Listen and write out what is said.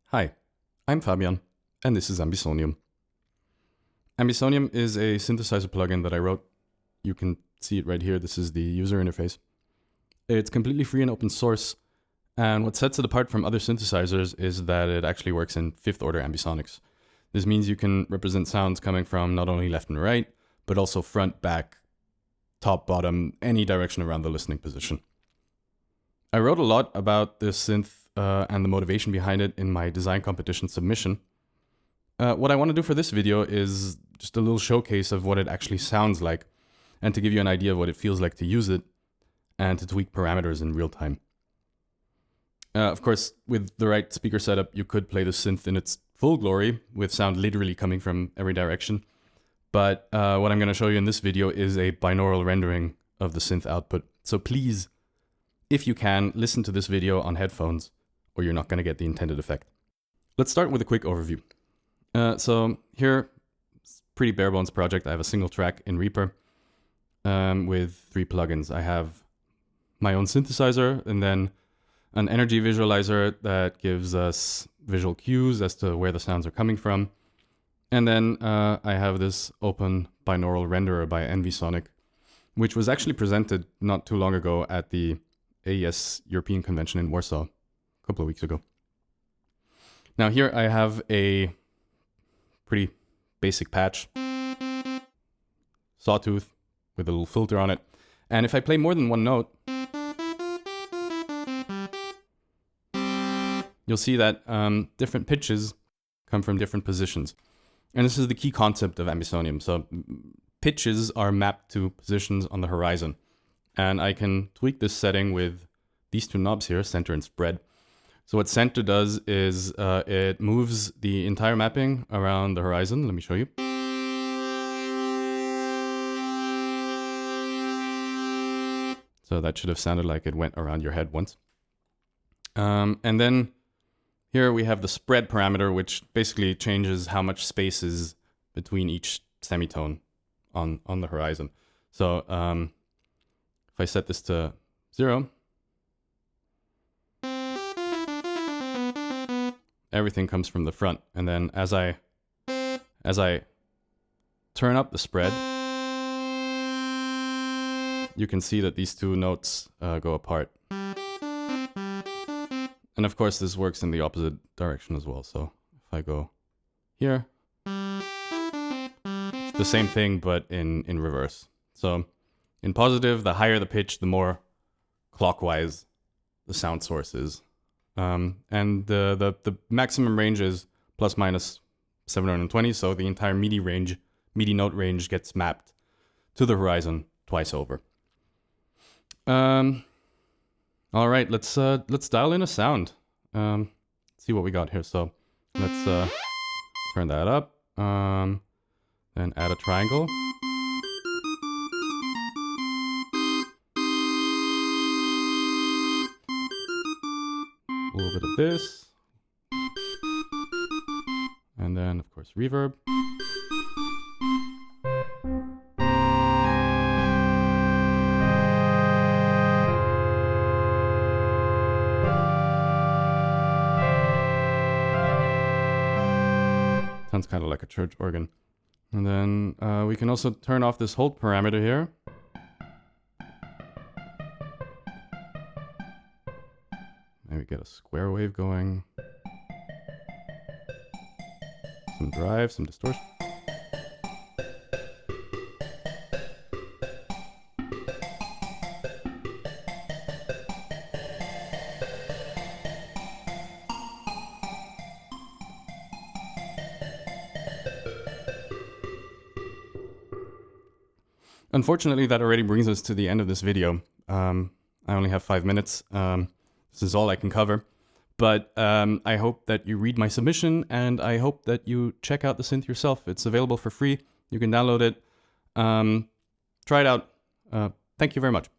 Hi, I'm Fabian, and this is Ambisonium. Ambisonium is a synthesizer plugin that I wrote. You can see it right here. This is the user interface. It's completely free and open source, and what sets it apart from other synthesizers is that it actually works in fifth order ambisonics. This means you can represent sounds coming from not only left and right, but also front, back, top, bottom, any direction around the listening position. I wrote a lot about this synth and the motivation behind it in my design competition submission. What I want to do for this video is just a little showcase of what it actually sounds like, and to give you an idea of what it feels like to use it, and to tweak parameters in real time. Of course, with the right speaker setup, you could play the synth in its full glory, with sound literally coming from every direction. But what I'm going to show you in this video is a binaural rendering of the synth output. So please, if you can, listen to this video on headphones, or you're not going to get the intended effect. Let's start with a quick overview. So here, it's a pretty bare bones project. I have a single track in Reaper with 3 plugins. I have my own synthesizer, and then an energy visualizer that gives us visual cues as to where the sounds are coming from. And then I have this open binaural renderer by Ambisonium, which was actually presented not too long ago at the AES European Convention in Warsaw a couple of weeks ago. Now here I have a pretty basic patch, sawtooth with a little filter on it. And if I play more than one note, you'll see that different pitches come from different positions. And this is the key concept of Ambisonium. So pitches are mapped to positions on the horizon. And I can tweak this setting with these 2 knobs here, center and spread. So what center does is it moves the entire mapping around the horizon. Let me show you. So that should have sounded like it went around your head once. And then here we have the spread parameter, which basically changes how much space is between each semitone on the horizon. So if I set this to 0, everything comes from the front. And then as I turn up the spread, you can see that these 2 notes go apart. And of course, this works in the opposite direction as well. So if I go here, it's the same thing, but in reverse. So in positive, the higher the pitch, the more clockwise the sound source is. And the maximum range is plus minus 720. So the entire MIDI note range gets mapped to the horizon twice over. All right, let's dial in a sound. See what we got here. So let's turn that up. Then add a triangle. A little bit of this. And then, of course, reverb. Sounds kind of like a church organ. And then we can also turn off this hold parameter here. Maybe get a square wave going. Some drive, some distortion. Unfortunately, that already brings us to the end of this video. I only have 5 minutes. This is all I can cover. But I hope that you read my submission, and I hope that you check out the synth yourself. It's available for free. You can download it. Try it out. Thank you very much.